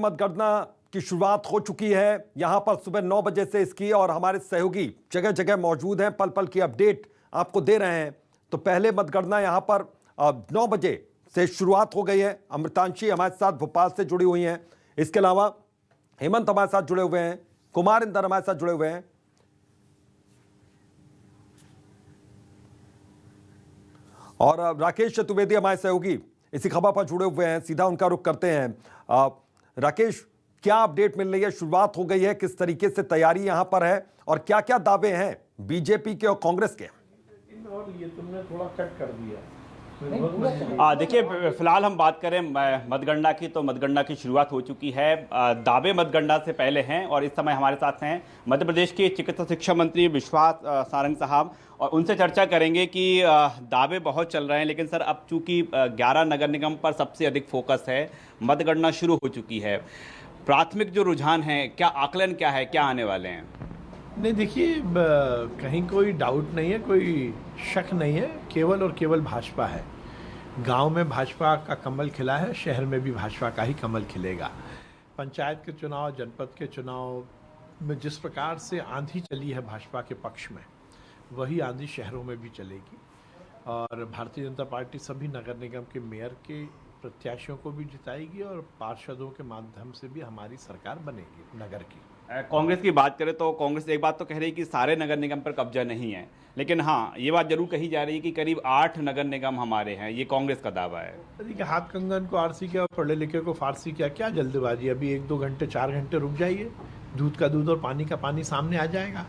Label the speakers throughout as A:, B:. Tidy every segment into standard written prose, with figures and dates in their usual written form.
A: मतगणना की शुरुआत हो चुकी है। यहां पर सुबह 9 बजे से इसकी, और हमारे सहयोगी जगह जगह मौजूद हैं, पल पल की अपडेट आपको दे रहे हैं। तो पहले मतगणना यहां पर 9 बजे से शुरुआत हो गई है। अमृतांशी हमारे साथ भोपाल से जुड़ी हुई हैं, इसके अलावा हेमंत हमारे साथ जुड़े हुए हैं, कुमार इंदर हमारे साथ जुड़े हुए हैं, और राकेश चतुर्वेदी हमारे सहयोगी इसी खबर पर जुड़े हुए हैं। सीधा उनका रुख करते हैं। राकेश, क्या अपडेट मिल रही है? शुरुआत हो गई है, किस तरीके से तैयारी यहां पर है, और क्या क्या दावे हैं बीजेपी के और कांग्रेस के?
B: और ये तुमने थोड़ा कट कर दिया।
C: देखिए, फिलहाल हम बात करें मतगणना की, तो मतगणना की शुरुआत हो चुकी है। दावे मतगणना से पहले हैं, और इस समय हमारे साथ हैं मध्य प्रदेश के चिकित्सा शिक्षा मंत्री विश्वास सारंग साहब, और उनसे चर्चा करेंगे कि दावे बहुत चल रहे हैं, लेकिन सर अब चूंकि 11 नगर निगम पर सबसे अधिक फोकस है, मतगणना शुरू हो चुकी है, प्राथमिक जो रुझान है, क्या आकलन क्या है, क्या आने वाले हैं?
B: नहीं, देखिए, कहीं कोई डाउट नहीं है, कोई शक नहीं है, केवल और केवल भाजपा है। गांव में भाजपा का कमल खिला है, शहर में भी भाजपा का ही कमल खिलेगा। पंचायत के चुनाव, जनपद के चुनाव में जिस प्रकार से आंधी चली है भाजपा के पक्ष में, वही आंधी शहरों में भी चलेगी। और भारतीय जनता पार्टी सभी नगर निगम के मेयर के प्रत्याशियों को भी जिताएगी, और पार्षदों के माध्यम से भी हमारी सरकार बनेगी नगर की।
C: कांग्रेस की बात करें तो कांग्रेस एक बात तो कह रही है कि सारे नगर निगम पर कब्जा नहीं है, लेकिन हाँ, ये बात जरूर कही जा रही है कि करीब 8 नगर निगम हमारे हैं। ये कांग्रेस का दावा है।
B: देखिए, हाथ कंगन को आरसी किया और पढ़े लिखे को फारसी किया, क्या जल्दबाजी? अभी 1-2 घंटे 4 घंटे रुक जाइए, दूध का दूध और पानी का पानी सामने आ जाएगा।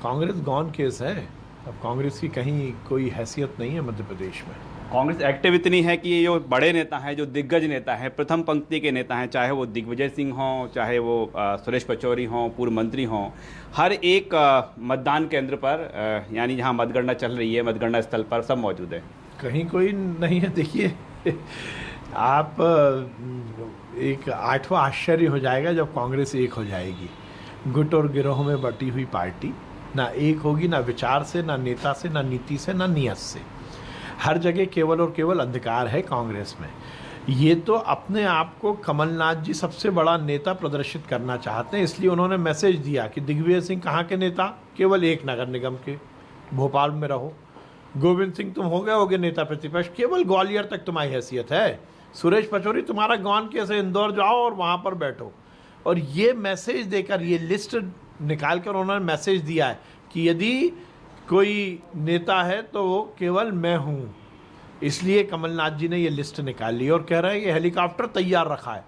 B: कांग्रेस गॉन केस है। अब कांग्रेस की कहीं कोई हैसियत नहीं है मध्य प्रदेश में।
C: कांग्रेस एक्टिव इतनी है कि ये जो बड़े नेता हैं, जो दिग्गज नेता हैं, प्रथम पंक्ति के नेता हैं, चाहे वो दिग्विजय सिंह हों, चाहे वो सुरेश पचौरी हों, पूर्व मंत्री हों, हर एक मतदान केंद्र पर, यानी जहां मतगणना चल रही है, मतगणना स्थल पर सब मौजूद है।
B: कहीं कोई नहीं है। देखिए, आप एक 8वां आश्चर्य हो जाएगा जब कांग्रेस एक हो जाएगी। गुट और गिरोह में बटी हुई पार्टी ना एक होगी, ना विचार से, ना नेता से, ना नीति से, ना नियत से। हर जगह केवल और केवल अंधकार है कांग्रेस में। ये तो अपने आप को कमलनाथ जी सबसे बड़ा नेता प्रदर्शित करना चाहते हैं, इसलिए उन्होंने मैसेज दिया कि दिग्विजय सिंह कहाँ के नेता? केवल एक नगर निगम के, भोपाल में रहो। गोविंद सिंह तुम हो गए होगे नेता प्रतिपक्ष, केवल ग्वालियर तक तुम्हारी हैसियत है। सुरेश पचौरी, तुम्हारा गौन कैसे? इंदौर जाओ और वहाँ पर बैठो। और ये मैसेज देकर, ये लिस्ट निकाल कर उन्होंने मैसेज दिया है कि यदि कोई नेता है तो वो केवल मैं हूँ। इसलिए कमलनाथ जी ने ये लिस्ट निकाल ली और कह रहे हैं कि हेलीकॉप्टर तैयार रखा है।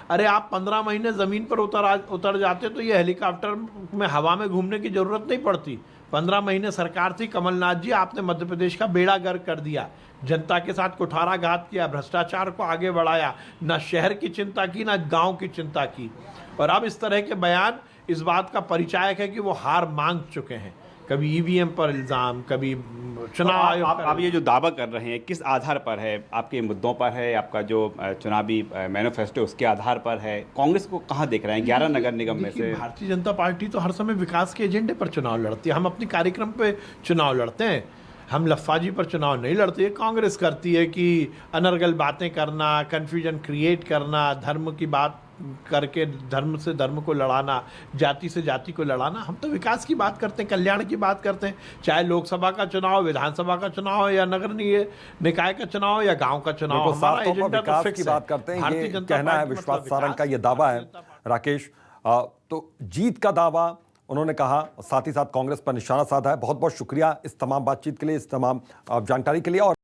B: अरे, आप 15 महीने ज़मीन पर उतर जाते तो ये हेलीकॉप्टर में हवा में घूमने की ज़रूरत नहीं पड़ती। 15 महीने सरकार थी। कमलनाथ जी, आपने मध्य प्रदेश का बेड़ा गर्क कर दिया, जनता के साथ कुठाराघात किया, भ्रष्टाचार को आगे बढ़ाया, ना शहर की चिंता की, ना गाँव की चिंता की। और अब इस तरह के बयान इस बात का परिचायक है कि वो हार मांग चुके हैं। कभी ईवीएम पर इल्जाम, कभी चुनाव आयोग।
C: आप ये जो दावा कर रहे हैं, किस आधार पर है? आपके मुद्दों पर है? आपका जो चुनावी मैनिफेस्टो उसके आधार पर है? कांग्रेस को कहाँ देख रहे हैं 11 नगर निगम में से?
B: भारतीय जनता पार्टी तो हर समय विकास के एजेंडे पर चुनाव लड़ती है। हम अपने कार्यक्रम पे चुनाव लड़ते हैं, हम लफ्फाजी पर चुनाव नहीं लड़ते। कांग्रेस करती है कि अनर्गल बातें करना, कन्फ्यूजन क्रिएट करना, धर्म की बात करके धर्म से धर्म को लड़ाना, जाति से जाति को लड़ाना। हम तो विकास की बात करते हैं, कल्याण की बात करते हैं, चाहे लोकसभा का चुनाव, विधानसभा का चुनाव, या नगर निकाय का चुनाव, या गांव का चुनाव। हमारा एजेंडा
A: विकास की बात करते हैं, ये कहना है विश्वास सारंग का, ये दावा है। राकेश, तो जीत का दावा उन्होंने कहा, साथ ही साथ कांग्रेस पर निशाना साधा है। बहुत बहुत शुक्रिया इस तमाम बातचीत के लिए, इस तमाम जानकारी के लिए। और